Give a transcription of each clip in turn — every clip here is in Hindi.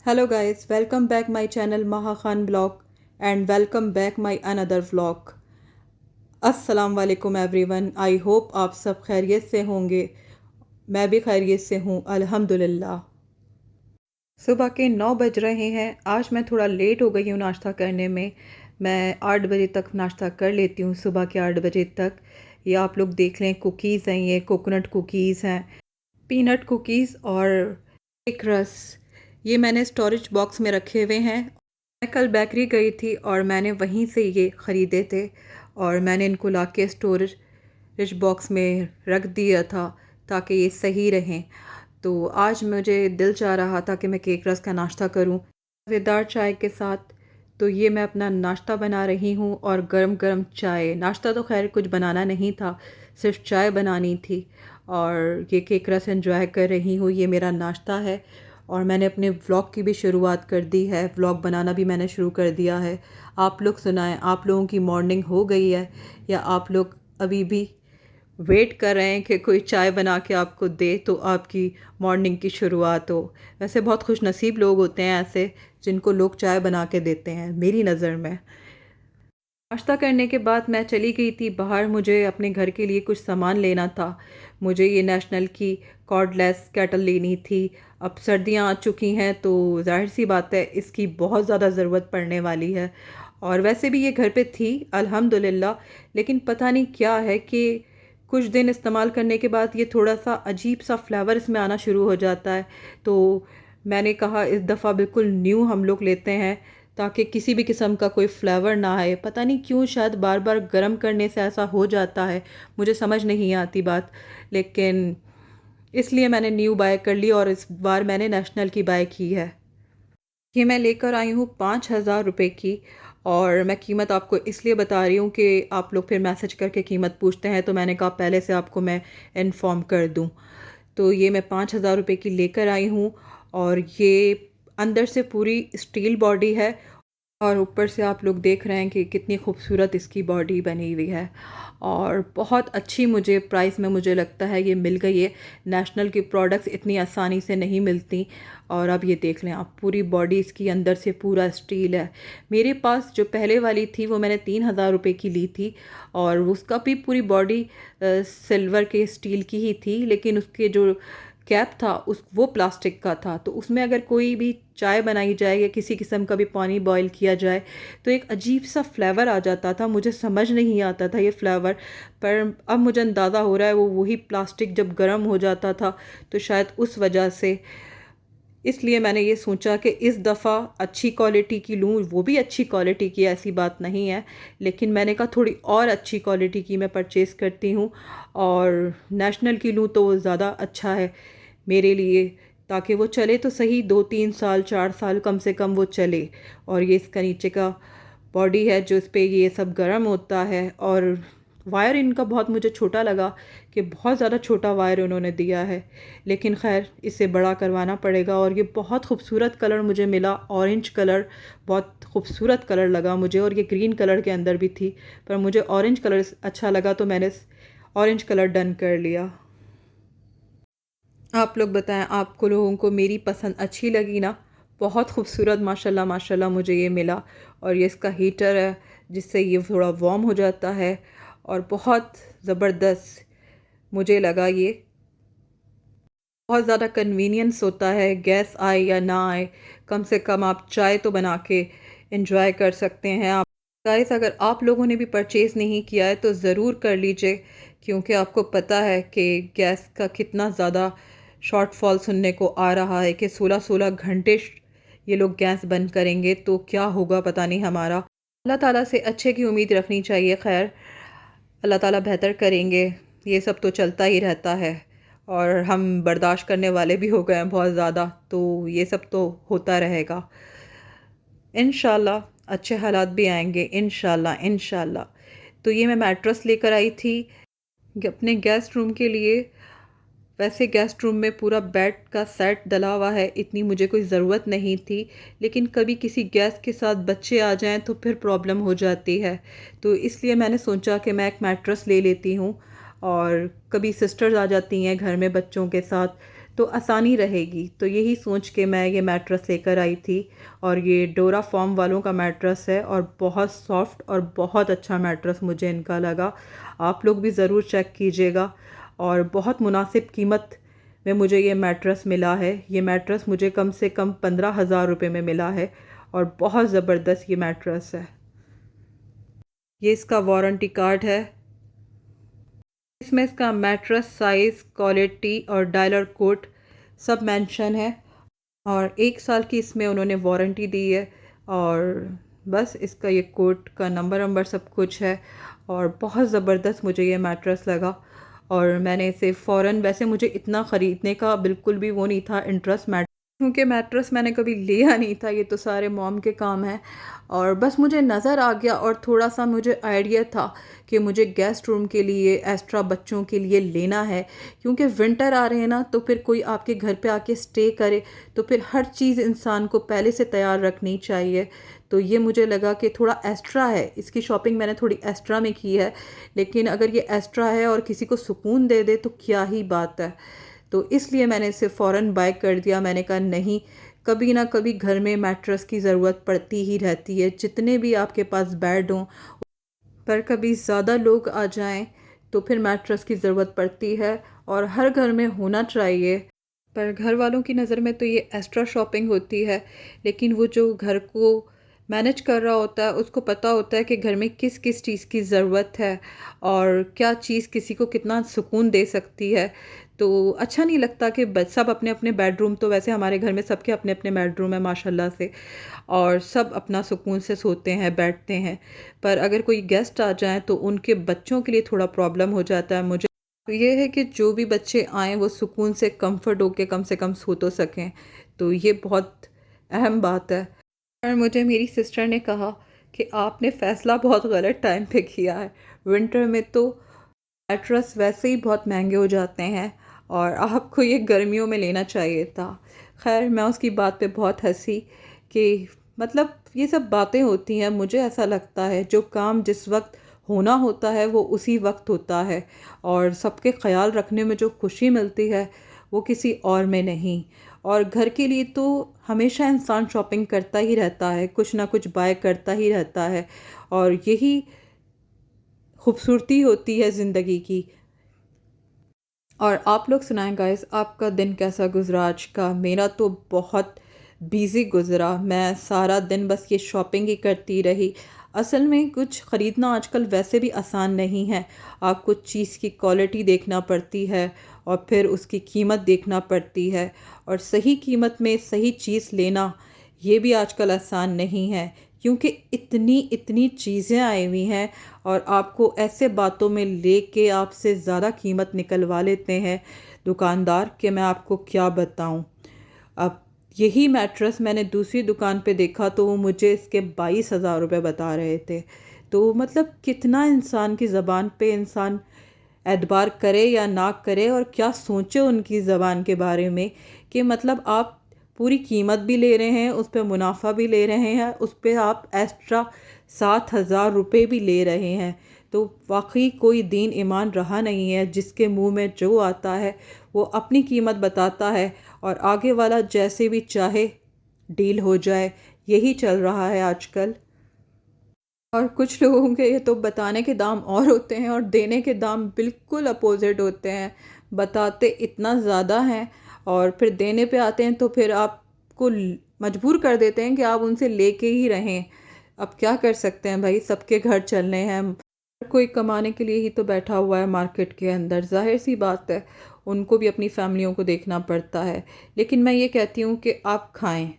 Hello guys, welcome back my channel Maha Khan Vlog and welcome back my another vlog. अस्सलाम वालेकुम एवरीवन, आई होप आप सब खैरियत से होंगे। मैं भी खैरियत से हूँ अल्हम्दुलिल्लाह। सुबह के 9 बज रहे हैं। आज मैं थोड़ा लेट हो गई हूँ नाश्ता करने में। मैं 8 बजे तक नाश्ता कर लेती हूँ, सुबह के 8 बजे तक। ये आप लोग देख लें, कुकीज़ हैं, ये कोकोनट कुकीज़ हैं, पीनट कुकीज़ और एक रस। ये मैंने स्टोरेज बॉक्स में रखे हुए हैं। मैं कल बेकरी गई थी और मैंने वहीं से ये ख़रीदे थे और मैंने इनको लाके स्टोरेज बॉक्स में रख दिया था ताकि ये सही रहें। तो आज मुझे दिल चाह रहा था कि मैं केक रस का नाश्ता करूं मज़ेदार चाय के साथ। तो ये मैं अपना नाश्ता बना रही हूं और गरम गरम चाय। नाश्ता तो खैर कुछ बनाना नहीं था, सिर्फ चाय बनानी थी और ये केक रस एंजॉय कर रही हूँ। ये मेरा नाश्ता है और मैंने अपने व्लॉग की भी शुरुआत कर दी है। व्लॉग बनाना भी मैंने शुरू कर दिया है। आप लोग सुनाएं, आप लोगों की मॉर्निंग हो गई है या आप लोग अभी भी वेट कर रहे हैं कि कोई चाय बना के आपको दे तो आपकी मॉर्निंग की शुरुआत हो। वैसे बहुत खुशनसीब लोग होते हैं ऐसे जिनको लोग चाय बना के देते हैं, मेरी नज़र में। नाश्ता करने के बाद मैं चली गई थी बाहर, मुझे अपने घर के लिए कुछ सामान लेना था। मुझे ये नेशनल की कॉर्डलेस केटल लेनी थी। अब सर्दियाँ आ चुकी हैं तो जाहिर सी बात है इसकी बहुत ज़्यादा ज़रूरत पड़ने वाली है। और वैसे भी ये घर पे थी अल्हम्दुलिल्लाह, लेकिन पता नहीं क्या है कि कुछ दिन इस्तेमाल करने के बाद ये थोड़ा सा अजीब सा फ्लेवर इसमें आना शुरू हो जाता है। तो मैंने कहा इस दफ़ा बिल्कुल न्यू हम लोग लेते हैं ताकि किसी भी किस्म का कोई फ्लेवर ना आए। पता नहीं क्यों, शायद बार बार गर्म करने से ऐसा हो जाता है, मुझे समझ नहीं आती बात। लेकिन इसलिए मैंने न्यू बाय कर ली और इस बार मैंने नेशनल की बाय की है। ये मैं लेकर आई हूँ 5,000 रुपये की। और मैं कीमत आपको इसलिए बता रही हूँ कि आप लोग फिर मैसेज करके कीमत पूछते हैं, तो मैंने कहा पहले से आपको मैं इन्फॉर्म कर दूँ। तो ये मैं 5,000 रुपये की लेकर आई हूँ और ये अंदर से पूरी स्टील बॉडी है और ऊपर से आप लोग देख रहे हैं कि कितनी खूबसूरत इसकी बॉडी बनी हुई है और बहुत अच्छी मुझे प्राइस में मुझे लगता है ये मिल गई है। नेशनल की प्रोडक्ट्स इतनी आसानी से नहीं मिलती। और अब ये देख लें आप, पूरी बॉडी इसकी अंदर से पूरा स्टील है। मेरे पास जो पहले वाली थी वो मैंने 3,000 रुपये की ली थी और उसका भी पूरी बॉडी सिल्वर के स्टील की ही थी, लेकिन उसके जो कैप था उस वो प्लास्टिक का था। तो उसमें अगर कोई भी चाय बनाई जाए या किसी किस्म का भी पानी बॉईल किया जाए तो एक अजीब सा फ्लेवर आ जाता था। मुझे समझ नहीं आता था ये फ्लेवर, पर अब मुझे अंदाज़ा हो रहा है वो वही प्लास्टिक जब गर्म हो जाता था तो शायद उस वजह से। इसलिए मैंने ये सोचा कि इस दफ़ा अच्छी क्वालिटी की लूँ। वो भी अच्छी क्वालिटी की, ऐसी बात नहीं है, लेकिन मैंने कहा थोड़ी और अच्छी क्वालिटी की मैं परचेज़ करती हूँ और नेशनल की लूँ तो वो ज़्यादा अच्छा है मेरे लिए, ताकि वो चले तो सही 2-3 साल 4 साल कम से कम वो चले। और ये इसका नीचे का बॉडी है जो इस पे ये सब गर्म होता है। और वायर इनका बहुत मुझे छोटा लगा कि बहुत ज़्यादा छोटा वायर उन्होंने दिया है, लेकिन खैर इसे बड़ा करवाना पड़ेगा। और ये बहुत खूबसूरत कलर मुझे मिला, ऑरेंज कलर बहुत खूबसूरत कलर लगा मुझे। और ये ग्रीन कलर के अंदर भी थी, पर मुझे ऑरेंज कलर अच्छा लगा तो मैंने ऑरेंज कलर डन कर लिया। आप लोग बताएं, आपको लोगों को मेरी पसंद अच्छी लगी ना? बहुत खूबसूरत माशाल्लाह माशाल्लाह मुझे ये मिला। और ये इसका हीटर है जिससे ये थोड़ा वार्म हो जाता है और बहुत ज़बरदस्त मुझे लगा ये। बहुत ज़्यादा कन्वीनियंस होता है, गैस आए या ना आए, कम से कम आप चाय तो बना के इंजॉय कर सकते हैं। आप गाइस, अगर आप लोगों ने भी परचेज़ नहीं किया है तो ज़रूर कर लीजिए, क्योंकि आपको पता है कि गैस का कितना ज़्यादा शॉर्टफॉल सुनने को आ रहा है कि 16-16 घंटे ये लोग गैस बंद करेंगे तो क्या होगा पता नहीं हमारा। अल्लाह ताला से अच्छे की उम्मीद रखनी चाहिए। खैर, अल्लाह ताला बेहतर करेंगे। ये सब तो चलता ही रहता है और हम बर्दाश्त करने वाले भी हो गए हैं बहुत ज़्यादा, तो ये सब तो होता रहेगा। इंशाल्लाह अच्छे हालात भी आएंगे, इंशाल्लाह इंशाल्लाह। तो ये मैं मैट्रेस लेकर आई थी अपने गेस्ट रूम के लिए। वैसे गेस्ट रूम में पूरा बेड का सेट डला हुआ है, इतनी मुझे कोई ज़रूरत नहीं थी, लेकिन कभी किसी गेस्ट के साथ बच्चे आ जाएं तो फिर प्रॉब्लम हो जाती है। तो इसलिए मैंने सोचा कि मैं एक मैट्रेस ले लेती हूँ। और कभी सिस्टर्स आ जाती हैं घर में बच्चों के साथ तो आसानी रहेगी। तो यही सोच के मैं ये मैट्रेस लेकर आई थी। और ये डोरा फॉर्म वालों का मैट्रेस है और बहुत सॉफ्ट और बहुत अच्छा मैट्रेस मुझे इनका लगा। आप लोग भी ज़रूर चेक कीजिएगा। और बहुत मुनासिब कीमत में मुझे ये मैट्रेस मिला है। ये मैट्रेस मुझे कम से कम 15,000 रुपये में मिला है और बहुत ज़बरदस्त ये मैट्रेस है। ये इसका वारंटी कार्ड है। इसमें इसका मैट्रेस साइज़, क्वालिटी और डायलर कोड सब मेंशन है। और 1 साल की इसमें उन्होंने वारंटी दी है। और बस इसका ये कोड का नंबर सब कुछ है। और बहुत ज़बरदस्त मुझे ये मैट्रेस लगा। और मैंने इसे फ़ौरन, वैसे मुझे इतना ख़रीदने का बिल्कुल भी वो नहीं था इंटरेस्ट, क्योंकि मैट्रेस मैंने कभी लिया नहीं था, ये तो सारे मॉम के काम हैं। और बस मुझे नज़र आ गया और थोड़ा सा मुझे आइडिया था कि मुझे गेस्ट रूम के लिए एक्स्ट्रा बच्चों के लिए लेना है। क्योंकि विंटर आ रहे हैं ना, तो फिर कोई आपके घर पे आके स्टे करे तो फिर हर चीज़ इंसान को पहले से तैयार रखनी चाहिए। तो ये मुझे लगा कि थोड़ा एक्स्ट्रा है, इसकी शॉपिंग मैंने थोड़ी एक्स्ट्रा में की है। लेकिन अगर ये एक्स्ट्रा है और किसी को सुकून दे दे तो क्या ही बात है। तो इसलिए मैंने इसे फ़ौरन बाय कर दिया। मैंने कहा नहीं, कभी ना कभी घर में मैट्रेस की ज़रूरत पड़ती ही रहती है, जितने भी आपके पास बेड हों। पर कभी ज़्यादा लोग आ जाएं तो फिर मैट्रेस की ज़रूरत पड़ती है और हर घर में होना चाहिए। पर घर वालों की नज़र में तो ये एक्स्ट्रा शॉपिंग होती है। लेकिन वो जो घर को मैनेज कर रहा होता है उसको पता होता है कि घर में किस किस चीज़ की ज़रूरत है और क्या चीज़ किसी को कितना सुकून दे सकती है। तो अच्छा नहीं लगता कि सब अपने अपने बेडरूम, तो वैसे हमारे घर में सबके अपने अपने बेडरूम है माशाल्लाह से, और सब अपना सुकून से सोते हैं, बैठते हैं। पर अगर कोई गेस्ट आ जाए तो उनके बच्चों के लिए थोड़ा प्रॉब्लम हो जाता है। मुझे ये है कि जो भी बच्चे आएँ वो सुकून से कंफर्ट होके कम से कम सो तो सकें। तो ये बहुत अहम बात है। और मुझे मेरी सिस्टर ने कहा कि आपने फ़ैसला बहुत गलत टाइम पे किया है। विंटर में तो मैट्रेस वैसे ही बहुत महंगे हो जाते हैं और आपको ये गर्मियों में लेना चाहिए था। खैर, मैं उसकी बात पे बहुत हंसी कि मतलब ये सब बातें होती हैं। मुझे ऐसा लगता है जो काम जिस वक्त होना होता है वो उसी वक्त होता है। और सबके ख्याल रखने में जो खुशी मिलती है वो किसी और में नहीं। और घर के लिए तो हमेशा इंसान शॉपिंग करता ही रहता है, कुछ ना कुछ बाय करता ही रहता है। और यही खूबसूरती होती है ज़िंदगी की। और आप लोग सुनाएं गाइस, आपका दिन कैसा गुजरा आज का? मेरा तो बहुत बिज़ी गुजरा। मैं सारा दिन बस ये शॉपिंग ही करती रही। असल में कुछ ख़रीदना आजकल वैसे भी आसान नहीं है। आपको चीज़ की क्वालिटी देखना पड़ती है और फिर उसकी कीमत देखना पड़ती है। और सही कीमत में सही चीज़ लेना ये भी आजकल आसान नहीं है, क्योंकि इतनी इतनी चीज़ें आई हुई हैं और आपको ऐसे बातों में लेके आपसे ज़्यादा कीमत निकलवा लेते हैं दुकानदार कि मैं आपको क्या बताऊं। अब यही मैट्रेस मैंने दूसरी दुकान पे देखा तो वो मुझे इसके 22,000 रुपये बता रहे थे। तो मतलब कितना इंसान की ज़बान पे इंसान एतबार करे या ना करे और क्या सोचे उनकी ज़बान के बारे में, कि मतलब आप पूरी कीमत भी ले रहे हैं, उस पर मुनाफा भी ले रहे हैं, उस पर आप एक्स्ट्रा 7,000 रुपये भी ले रहे हैं। तो वाकई कोई दीन ईमान रहा नहीं है। जिसके मुंह में जो आता है वो अपनी कीमत बताता है और आगे वाला जैसे भी चाहे डील हो जाए। यही चल रहा है आजकल। और कुछ लोगों के ये तो बताने के दाम और होते हैं और देने के दाम बिल्कुल अपोजिट होते हैं। बताते इतना ज़्यादा हैं और फिर देने पे आते हैं तो फिर आपको मजबूर कर देते हैं कि आप उनसे लेके ही रहें। अब क्या कर सकते हैं भाई, सबके घर चलने हैं। कोई कमाने के लिए ही तो बैठा हुआ है मार्केट के अंदर, जाहिर सी बात है उनको भी अपनी फैमिलियों को देखना पड़ता है। लेकिन मैं ये कहती हूँ कि आप खाएं,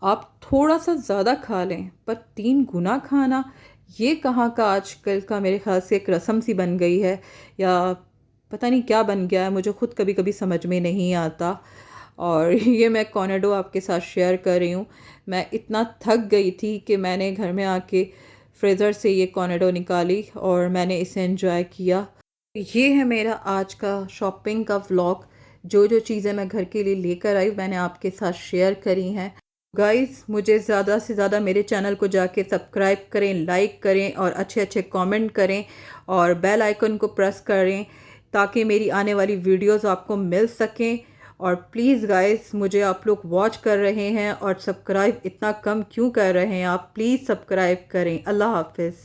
आप थोड़ा सा ज़्यादा खा लें, पर 3 गुना खाना ये कहाँ का आजकल का, मेरे ख्याल से एक रस्म सी बन गई है या पता नहीं क्या बन गया है। मुझे ख़ुद कभी कभी समझ में नहीं आता। और ये मैं कॉर्नेडो आपके साथ शेयर कर रही हूँ। मैं इतना थक गई थी कि मैंने घर में आके फ्रीज़र से ये कॉर्नेडो निकाली और मैंने इसे एंजॉय किया। ये है मेरा आज का शॉपिंग का व्लॉग। जो जो चीज़ें मैं घर के लिए लेकर आई मैंने आपके साथ शेयर करी हैं। गाइस, मुझे ज़्यादा से ज़्यादा मेरे चैनल को जाके सब्सक्राइब करें, लाइक करें और अच्छे अच्छे कमेंट करें और बेल आइकन को प्रेस करें ताकि मेरी आने वाली वीडियोस आपको मिल सकें। और प्लीज़ गाइस, मुझे आप लोग वॉच कर रहे हैं और सब्सक्राइब इतना कम क्यों कर रहे हैं आप? प्लीज़ सब्सक्राइब करें। अल्लाह हाफ़िज़।